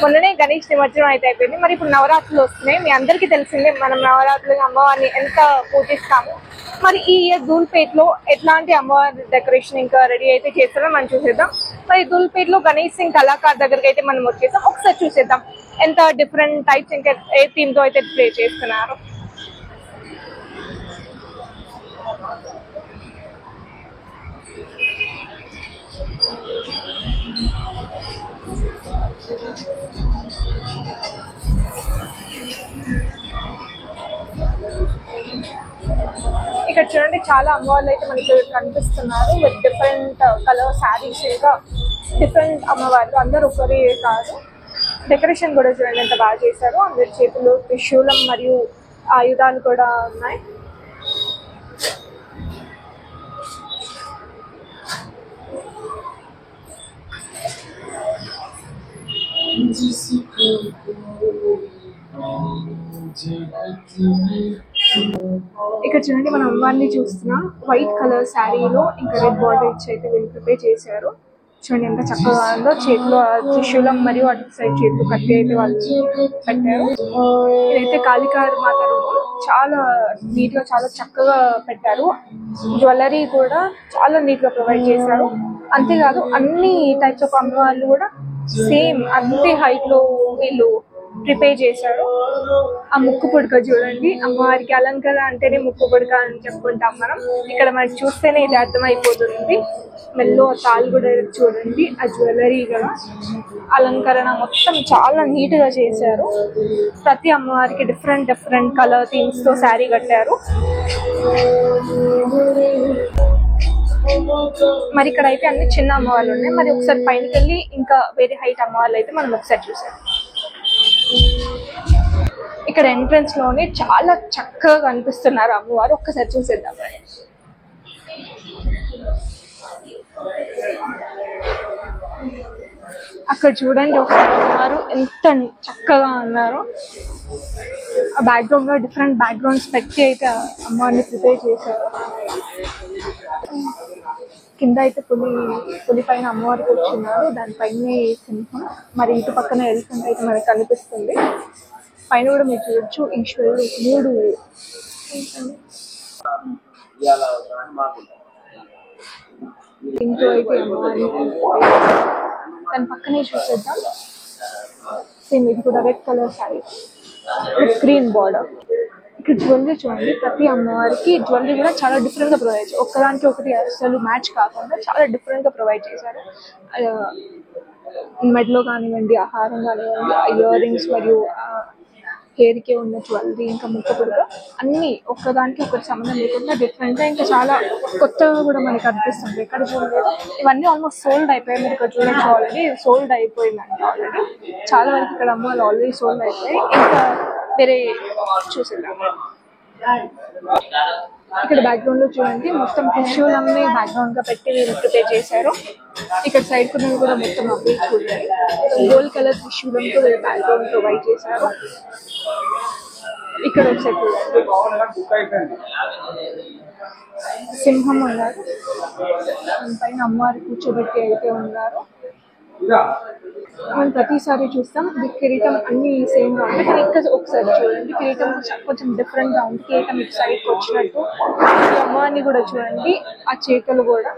మొన్ననే గణేష్ నిమజ్జనం అయితే అయిపోయింది. మరి ఇప్పుడు నవరాత్రులు వస్తున్నాయి. మీ అందరికీ తెలిసిందే మనం నవరాత్రులు అమ్మవారిని ఎంత పూజిస్తాము. మరి ఈ ఇయర్ ధూల్పేట్లో ఎట్లాంటి అమ్మవారి డెకరేషన్ ఇంకా రెడీ అయితే చేస్తారో మనం చూసేద్దాం. మరి ధూల్పేట్లో గణేష్ సింగ్ కళాకార్ దగ్గరికి అయితే మనం వచ్చేద్దాం. ఒకసారి చూసేద్దాం ఎంత డిఫరెంట్ టైప్స్ ఇంకా ఏ థీమ్ తో అయితే ప్లే చేస్తున్నారు. ఇక్కడ చూడండి చాలా అమ్మవాళ్ళు అయితే మనకి కనిపిస్తున్నారు విత్ డిఫరెంట్ కలర్ శారీస్ ఇంకా డిఫరెంట్ అమ్మవాళ్ళు అందరూ ఒకరే కాదు. డెకరేషన్ కూడా చూడండి ఎంత బాగా చేశారు. అందరి చేతులు త్రిశూలం మరియు ఆయుధాలు కూడా ఉన్నాయి. ఇక్కడ చూడండి మనం అమ్మవారిని చూస్తున్నాం. వైట్ కలర్ శారీలో ఇంకా రెడ్ బార్డర్ ఇచ్చి అయితే వీళ్ళు ప్రిపేర్ చేశారు. చూడండి ఎంత చక్కగా ఉందో. చేతిలో త్రిశూలం మరియు అటు సైడ్ చేతిలో కత్తి అయితే వాళ్ళు పెట్టారు. ఇదైతే కాళికార్ మాత రూపం. చాలా నీట్ గా చాలా చక్కగా పెట్టారు. జ్యువెలరీ కూడా చాలా నీట్ గా ప్రొవైడ్ చేశారు. అంతేకాదు అన్ని టైప్స్ ఆఫ్ అమ్మవాళ్ళు కూడా సేమ్ అంతే హైట్ లో వీళ్ళు ప్రిపేర్ చేశారు. ఆ ముక్కు పుడక చూడండి. అమ్మవారికి అలంకరణ అంటేనే ముక్కు పుడక అని చెప్పుకుంటాం మనం. ఇక్కడ మనకి చూస్తేనే ఇది అర్థమైపోతుంది. మెల్లో తాళ్ళు కూడా చూడండి. ఆ జ్యువెలరీ కూడా అలంకరణ మొత్తం చాలా నీట్ గా చేశారు. ప్రతి అమ్మవారికి డిఫరెంట్ డిఫరెంట్ కలర్ థీమ్స్ తో శారీ కట్టారు. మరి ఇక్కడ అయితే అన్ని చిన్న అమ్మవాళ్ళు ఉన్నాయి. మరి ఒకసారి పైనకి వెళ్ళి ఇంకా వేరే హైట్ అమ్మవాళ్ళు అయితే మనం ఒకసారి చూసాం. ఇక్కడ ఎంట్రన్స్ లోనే చాలా చక్కగా కనిపిస్తున్నారు అమ్మవారు. ఒక్కసారి చూసేద్దాం. అక్కడ చూడండి ఒకసారి అమ్మవారు ఎంత చక్కగా ఉన్నారు. ఆ బ్యాక్గ్రౌండ్ లో డిఫరెంట్ బ్యాక్గ్రౌండ్స్ పెట్టి అయితే అమ్మవారిని ప్రిపేర్ చేశారు. కింద అయితే పులి పైన అమ్మవారు కూర్చున్నారు. దానిపైనే సింహం. మరి ఇటు పక్కన ఎలిఫెంట్ అయితే మనకు కనిపిస్తుంది. పైన కూడా మీరు చూడొచ్చు ఈశ్వరుడు 3 ఇంట్లో అయితే అమ్మవారిని దాని పక్కనే చూసేద్దాం. సేమ్ ఇది కూడా red colour sari green border. ఇక్కడ జ్యువెలరీ చూడండి. ప్రతి అమ్మవారికి జ్యువెలరీ కూడా చాలా డిఫరెంట్ గా ప్రొవైడ్ చేశారు. ఒక్కదానికి ఒకటి అసలు మ్యాచ్ కాకుండా చాలా డిఫరెంట్ గా ప్రొవైడ్ చేశారు. మెడలో కానివ్వండి, ఆహారం కానివ్వండి, ఇయర్ రింగ్స్ మరియు హెయిర్ కి ఉన్న జ్యువెలరీ ఇంకా ముక్క పుడక అన్ని ఒక్కదానికి ఒకటి సంబంధం లేకుండా డిఫరెంట్ గా ఇంకా చాలా కొత్తగా కూడా మనకి అనిపిస్తుంది. ఇక్కడ చూడలేదు. ఇవన్నీ ఆల్మోస్ట్ సోల్డ్ అయిపోయాయి. మీరు ఇక్కడ చూడొచ్చు ఆల్రెడీ సోల్డ్ అయిపోయిందండి. ఆల్రెడీ చాలా వరకు ఇక్కడ అమ్మాయిలు ఆల్రెడీ సోల్డ్ అయిపోయాయి. ఇంకా వేరే చూసేద్దాం. ఇక్కడ బ్యాక్గ్రౌండ్ లో చూడండి మొత్తం త్రిశూలంని బ్యాక్గ్రౌండ్ గా పెట్టి వీళ్ళు ప్రిపేర్ చేశారు. ఇక్కడ సైడ్ కూడా మొత్తం అవి చూడండి గోల్డ్ కలర్ త్రిశూలంతో వీళ్ళు బ్యాక్గ్రౌండ్ ప్రొవైడ్ చేశారు. ఇక్కడ ఒకసారి చూడండి సింహం ఉన్నారు. పైన అమ్మవారి కూర్చోబెట్టి అయితే ఉన్నారు. మనం ప్రతిసారి చూస్తాం కిరీటం అన్ని సేమ్ గా ఉంటాయి. కానీ ఇక్కడ ఒకసారి చూడండి కిరీటం కొంచెం డిఫరెంట్ గా ఉంది. కిరీటం ఇటు సైడ్కి వచ్చినట్టు. ఈ అమ్మవారిని కూడా చూడండి. ఆ చేతులు కూడా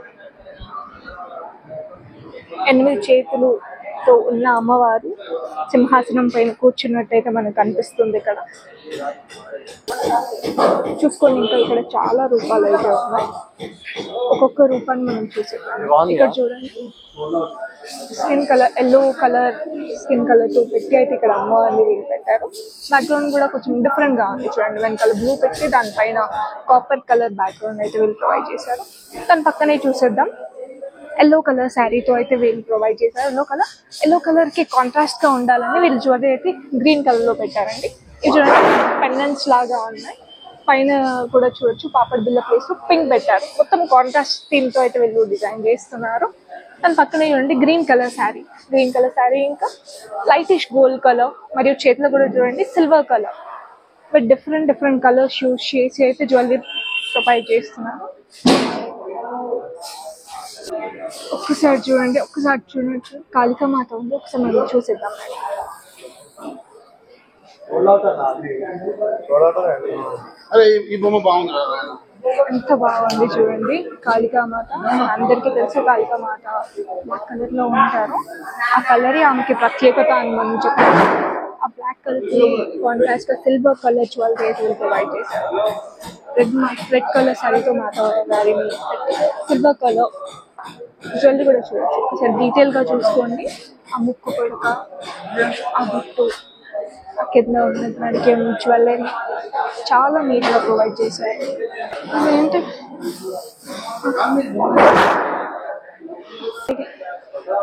8 చేతులతో ఉన్న అమ్మవారు సింహాసనం పైన కూర్చున్నట్టయితే మనకు కనిపిస్తుంది. ఇక్కడ చూసుకోండి. ఇంకా ఇక్కడ చాలా రూపాలు అయితే ఉన్నాయి. ఒక్కొక్క రూపాన్ని మనం చూసేద్దాం. ఇక్కడ చూడండి skin colour yellow colour skin colour తో పెట్టి అయితే ఇక్కడ అమ్మవారిని వీళ్ళు పెట్టారు. బ్యాక్గ్రౌండ్ కూడా కొంచెం డిఫరెంట్ గా ఉంది. చూడండి వెనకాల బ్లూ పెట్టి దానిపైన కాపర్ కలర్ బ్యాక్గ్రౌండ్ అయితే వీళ్ళు ప్రొవైడ్ చేశారు. దాని పక్కనే చూసేద్దాం. ఎల్లో కలర్ శారీతో అయితే వీళ్ళు ప్రొవైడ్ చేశారు. ఎల్లో కలర్ కి కాంట్రాస్ట్ గా ఉండాలని వీళ్ళు జ్యువెలరీ అయితే గ్రీన్ కలర్ లో పెట్టారండి. ఇది చూడండి పెండెంట్స్ లాగా ఉన్నాయి. పైన కూడా చూడొచ్చు పాపడ్ బిల్ల ప్లేస్ లో పింక్ పెట్టారు. మొత్తం కాంట్రాస్ట్ థీమ్ తో అయితే వీళ్ళు డిజైన్ చేస్తున్నారు. దాని పక్కనే చూడండి గ్రీన్ కలర్ శారీ ఇంకా లైటిష్ గోల్డ్ కలర్ మరియు చేతిలో కూడా చూడండి silver colour but different colours use చేసి అయితే జ్యువెలరీ ప్రొవైడ్ చేస్తున్నారు. ఒక్కసారి చూడండి, ఒక్కసారి చూడండి. కాళికామాత ఉంది, ఒకసారి మనం చూసేద్దాం. అరే ఈ బొమ్మ బాగుంది. ఎంత బాగుంది చూడండి కాళికామాత. అందరికీ తెలుసు కాళికామాత బ్లాక్ కలర్ లో ఉంటారు. ఆ కలర్ ఆమెకి ప్రత్యేకత అని మనం చెప్పాలి. ఆ బ్లాక్ కలర్ కి కాంట్రాస్ట్ గా సిల్వర్ కలర్ జ్యువెలరీ ప్రొవైడ్ చేశారు. రెడ్ కలర్ సారీతో మాత వారిని సిల్వర్ కలర్ జ్యువెలరీ కూడా చూడొచ్చు. ఒకసారి డీటెయిల్ గా చూసుకోండి. ఆ ముక్కు కొడక, ఆ బుట్టు, కింద ఉన్నటువంటి జ్యువెలరీ చాలా నీట్ గా ప్రొవైడ్ చేశారు. ఏంటి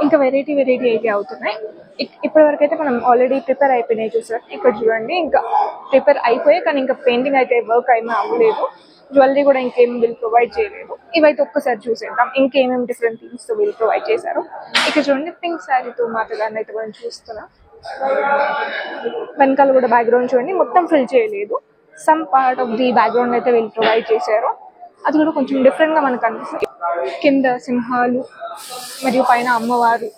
ఇంకా వెరైటీ అయితే అవుతున్నాయి. ఇప్పటి వరకు అయితే మనం ఆల్రెడీ ప్రిపేర్ అయిపోయినాయి చూసారు. ఇక్కడ చూడండి, ఇంకా ప్రిపేర్ అయిపోయాయి కానీ ఇంకా పెయింటింగ్ అయితే వర్క్ అయినా అవ్వలేదు. జ్యువెలరీ కూడా ఇంకేం వీళ్ళు ప్రొవైడ్ చేయలేదు. ఇవైతే ఒక్కసారి చూసేద్దాం ఇంకేమేమి డిఫరెంట్ థింగ్స్ తో వీళ్ళు ప్రొవైడ్ చేశారు. ఇక్కడ చూడండి, పింక్ శారీతో మాతగారిని అయితే మనం చూస్తున్నాం. వెనకాల కూడా బ్యాక్గ్రౌండ్ చూడండి, మొత్తం ఫిల్ చేయలేదు. Some part of the background అయితే వీళ్ళు ప్రొవైడ్ చేశారు. అది కూడా కొంచెం డిఫరెంట్ గా మనకు అనిపిస్తుంది. కింద సింహాలు మరియు పైన అమ్మవారు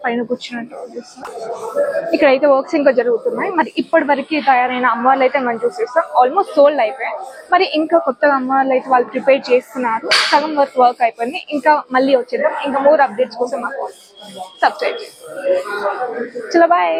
పైన కూర్చున్నట్టు ఇక్కడైతే వర్క్స్ ఇంకా జరుగుతున్నాయి. మరి ఇప్పటి వరకు తయారైన అమ్మవార్లు అయితే మనం చూసేస్తాం. ఆల్మోస్ట్ సోల్డ్ అయిపోయాయి. మరి ఇంకా కొత్తగా అమ్మవార్లు అయితే వాళ్ళు ప్రిపేర్ చేస్తున్నారు. సగం వర్క్ అయిపోయింది. ఇంకా మళ్ళీ వచ్చేద్దాం. ఇంకా మోర్ అప్డేట్స్ కోసం మాకు సబ్స్క్రైబ్ చేయండి. చలో బాయ్.